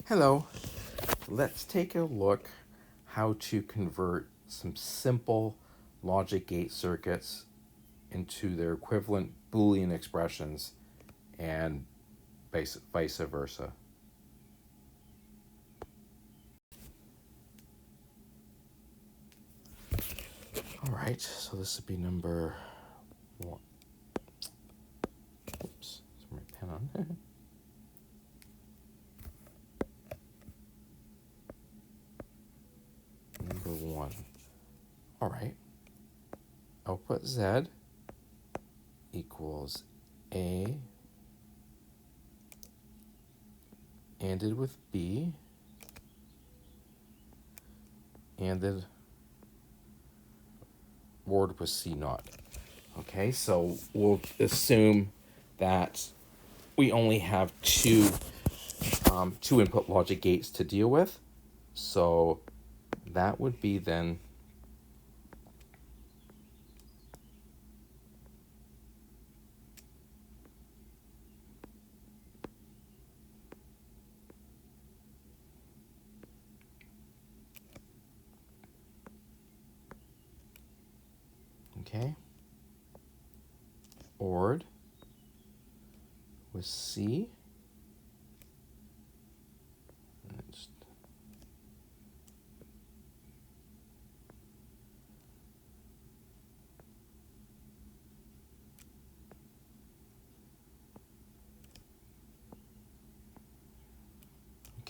Hello. Let's take a look how to convert some simple logic gate circuits into their equivalent Boolean expressions and vice versa. All right, so this would be number one. Oops, there's my pen on. Number one. All right. Output Z equals A ANDed with B ANDed ORed with C naught. Okay, so we'll assume that we only have two input logic gates to deal with. So that would be then okay, ORed with C.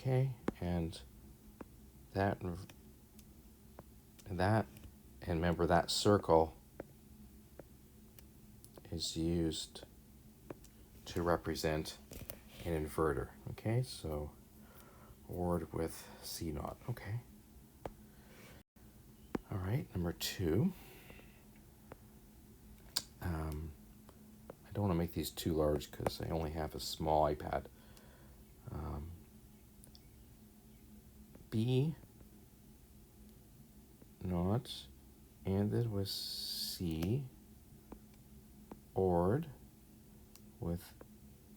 Okay, and remember that circle is used to represent an inverter. Okay, so ORed with C naught. Okay. All right, number two. I don't want to make these too large because I only have a small iPad. B naught ANDed with C ORed with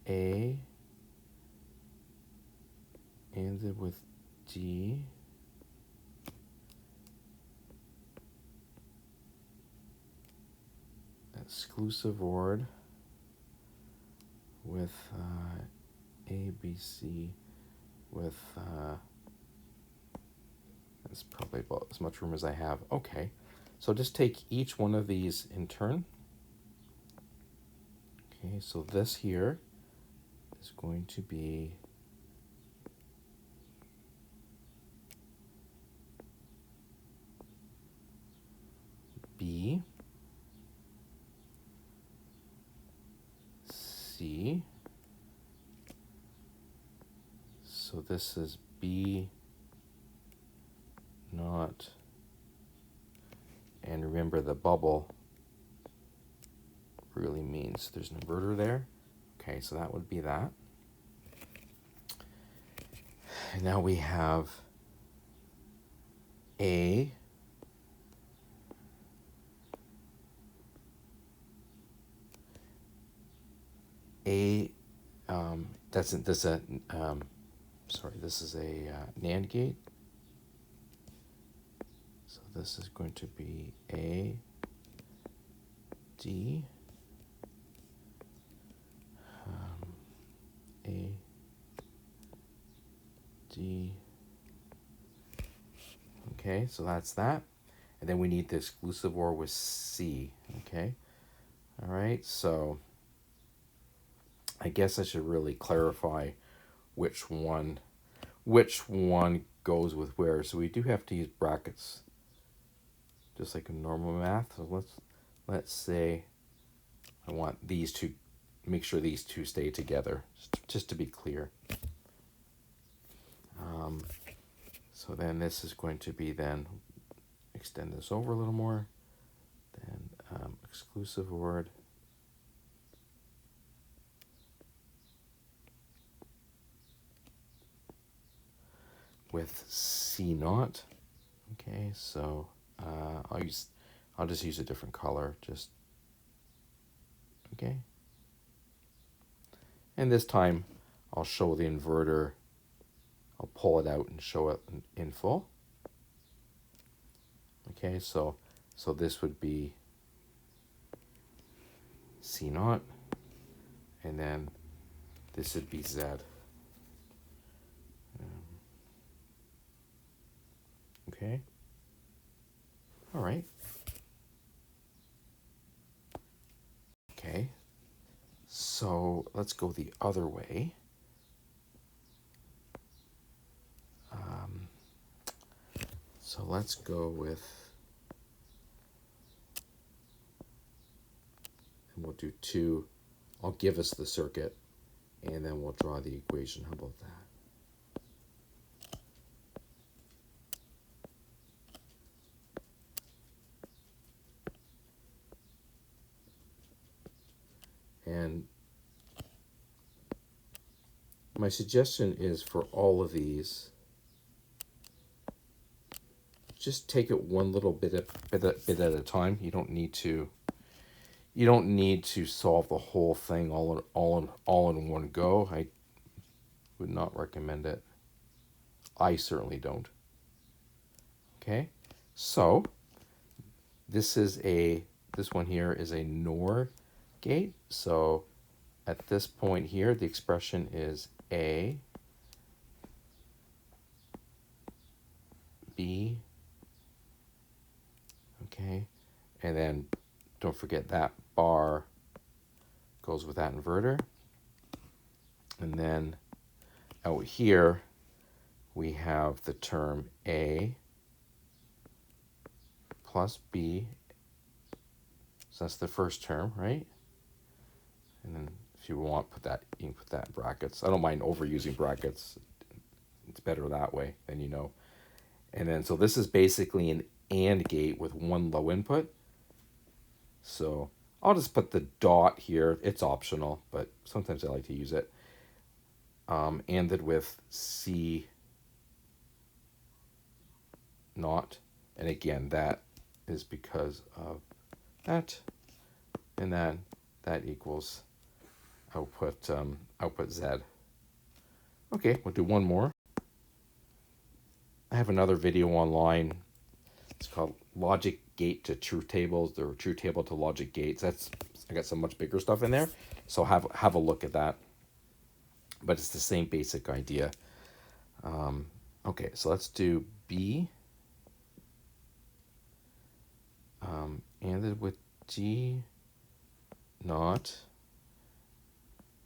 A ANDed with D exclusive ORed with A, B, C with that's probably about as much room as I have. Okay, so just take each one of these in turn. Okay, so this here is going to be B, C, so this is B naught, and remember the bubble really means there's an inverter there. Okay, so that would be that. And now we have A this is a NAND gate. So this is going to be A, D, A, D. Okay, so that's that. And then we need the exclusive OR with C. Okay, all right, so I guess I should really clarify which one goes with where. So we do have to use brackets just like in normal math. So let's say I want these two, make sure these two stay together, just to be clear. So then this is going to be then, extend this over a little more, then exclusive ORed with C naught. Okay, so I'll just use a different color, just okay. And this time I'll show the inverter I'll pull it out and show it in full. Okay, so this would be C naught, and then this would be Z. Okay. All right. Okay. So let's go the other way. So let's go with, and we'll do 2. I'll give us the circuit, and then we'll draw the equation. How about that? And my suggestion is for all of these, just take it one little bit at a time. You don't need to solve the whole thing all in one go. I would not recommend it. I certainly don't. Okay, so this one here is a NOR gate. So at this point here, the expression is A, B, okay, and then don't forget that bar goes with that inverter. And then out here, we have the term A plus B. So that's the first term, right? And then if you want, you can put that in brackets. I don't mind overusing brackets. It's better that way, then you know. And then, so this is basically an AND gate with one low input. So I'll just put the dot here. It's optional, but sometimes I like to use it. ANDed with C naught. And again, that is because of that. And then that equals output Z. Okay, we'll do one more. I have another video online. It's called Logic Gate to Truth Tables, or Truth Table to Logic Gates. I got some much bigger stuff in there, so have a look at that. But it's the same basic idea. Okay, so let's do B. ANDed with G naught.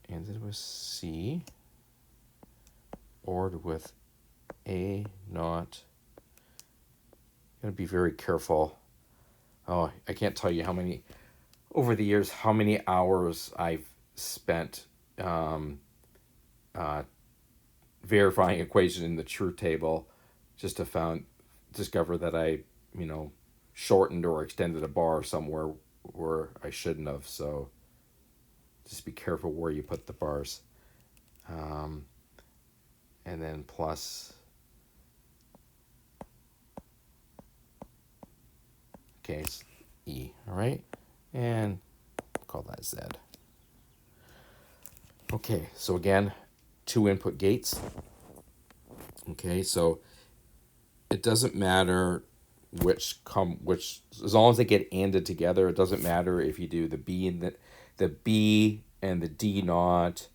ANDed with C. ORed with A naught. Gotta be very careful. Oh, I can't tell you how many, over the years, how many hours I've spent verifying equation in the truth table just to discover that I, shortened or extended a bar somewhere where I shouldn't have. So just be careful where you put the bars. And then plus, okay, it's E, all right? And call that Z. Okay, so again, 2 input gates. Okay, so it doesn't matter which, as long as they get ANDed together, it doesn't matter if you do the B and the D naught,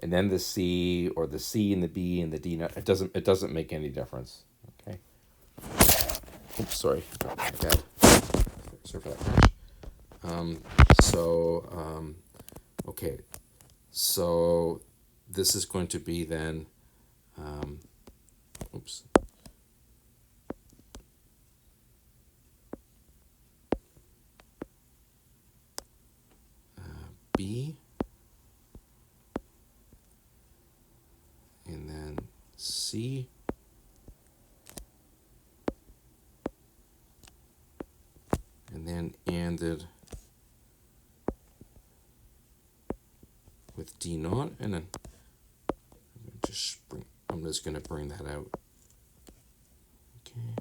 and then the C, or the C and the B and the D naught. It doesn't make any difference. Okay. Oops, sorry. My bad. Sorry for that crash. Okay. So this is going to be then, B, and then C, and then ANDed with D naught, and then I'm just going to bring that out. Okay.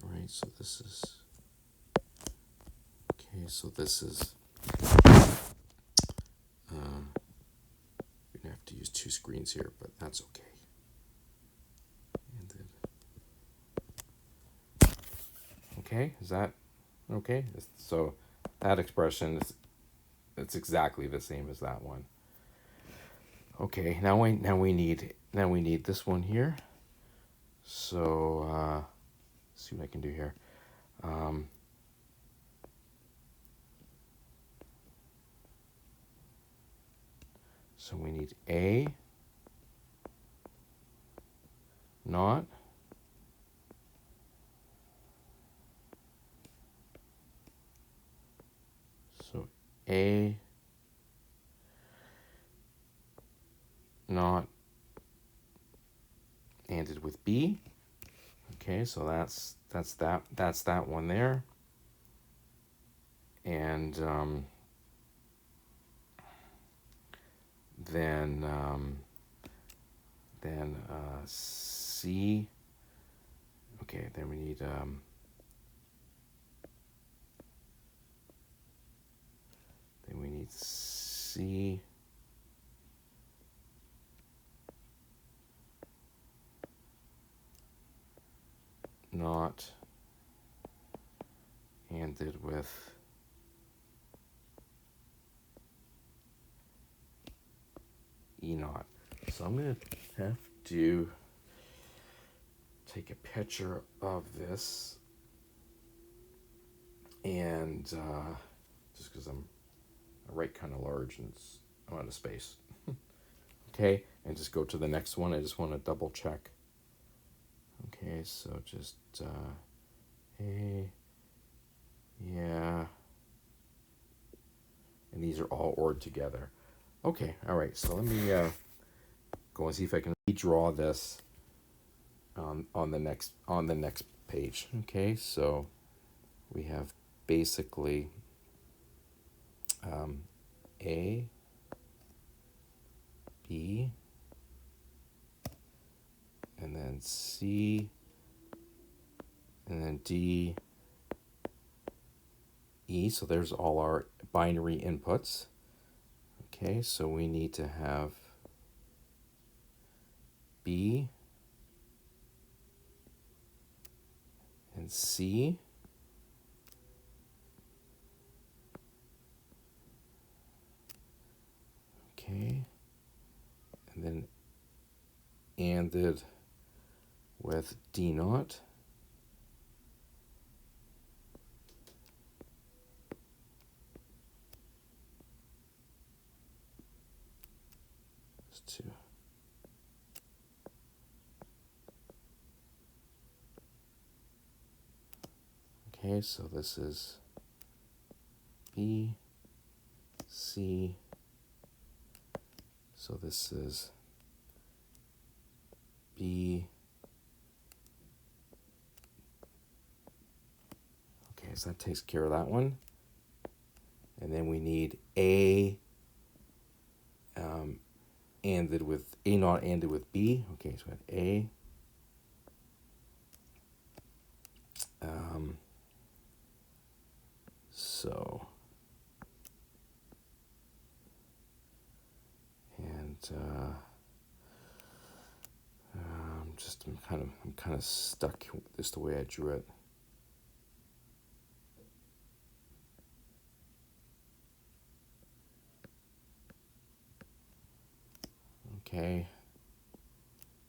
All right, so this is, okay, so this is screens here, but that's okay. And then, okay, is that okay? So that expression is, it's exactly the same as that one. Okay, now we need this one here. So see what I can do here. So we need A naught so A naught ANDed with B. Okay, so that's that one there. And then C. Okay, then we need C naught ANDed with E naught. So I'm going to have to take a picture of this, and just because I write kind of large and I'm out of space. Okay, and just go to the next one. I just want to double check. Okay, so just A, yeah, and these are all ORed together. Okay, all right, so let me go and see if I can redraw this on the next page. Okay, so we have basically A, B, and then C, and then D, E. So there's all our binary inputs. Okay, so we need to have B and C. Okay, and then ANDed with D naught. Just two. Okay, so this is B, C. So this is B. Okay, so that takes care of that one. And then we need A ANDed with A naught ANDed with B. Okay, so we have A. So and I'm kind of stuck with this the way I drew it. Okay,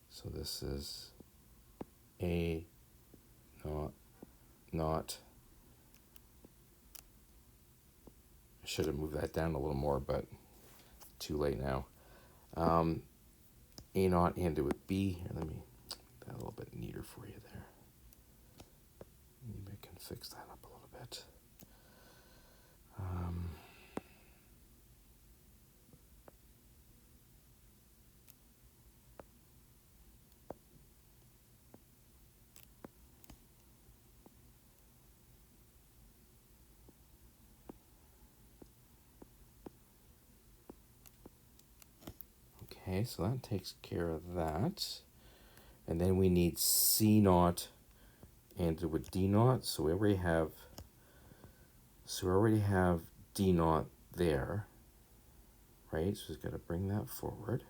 so this is A naught. I should have moved that down a little more, but too late now. A naught ANDed with B. Here, let me make that a little bit neater for you there. Maybe I can fix that up a little bit. Okay, so that takes care of that. And then we need C naught ANDed with D naught. So we already have D naught there, right? So we've got to bring that forward.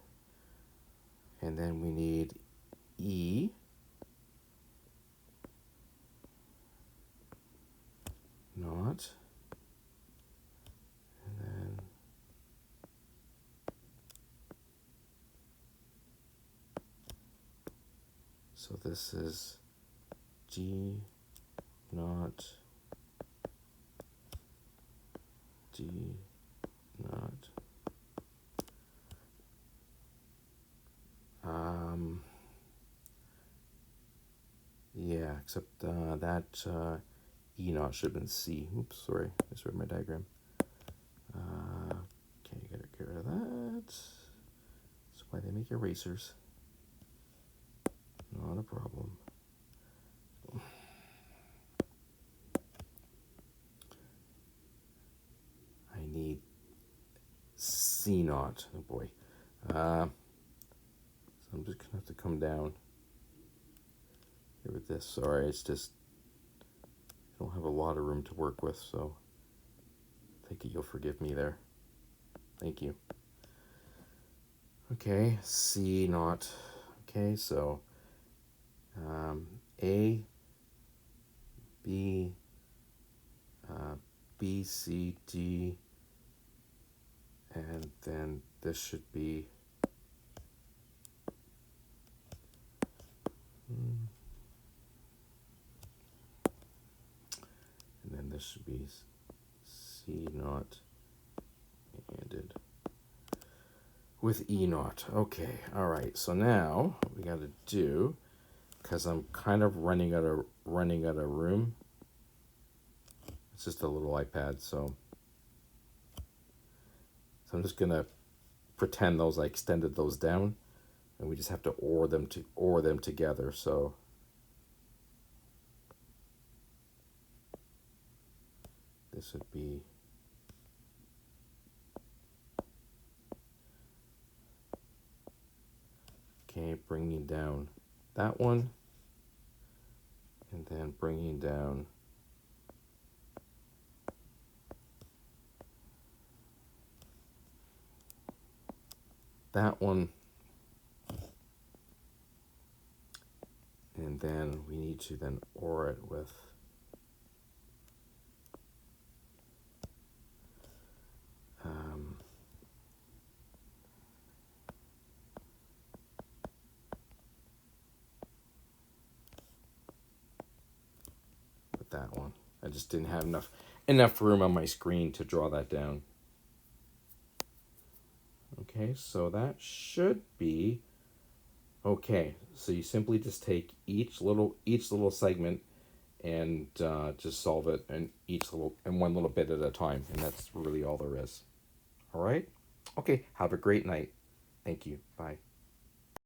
And then we need E naught. And then so this is G naught, G naught. Yeah, except that E naught should have been C. Oops, sorry, I misread my diagram. Okay, you gotta get rid of that. That's why they make erasers. Not a problem. I need C naught. Oh boy. So I'm just gonna have to come down here with this. Sorry, it's just I don't have a lot of room to work with, so I think you'll forgive me there. Thank you. Okay, C naught. Okay, so A, B, B, C, D, and then this should be and then this should be C naught ANDed with E naught. Okay, all right. So now what we got to do, because I'm kind of running out of room. It's just a little iPad, so I'm just gonna pretend those I extended those down, and we just have to OR them together. So this would be okay, bringing down that one, and then bringing down that one, and then we need to then OR it with that one. I just didn't have enough room on my screen to draw that down. Okay, so that should be okay. So you simply just take each little segment and just solve it in one little bit at a time, and that's really all there is. All right. Okay. Have a great night. Thank you. Bye.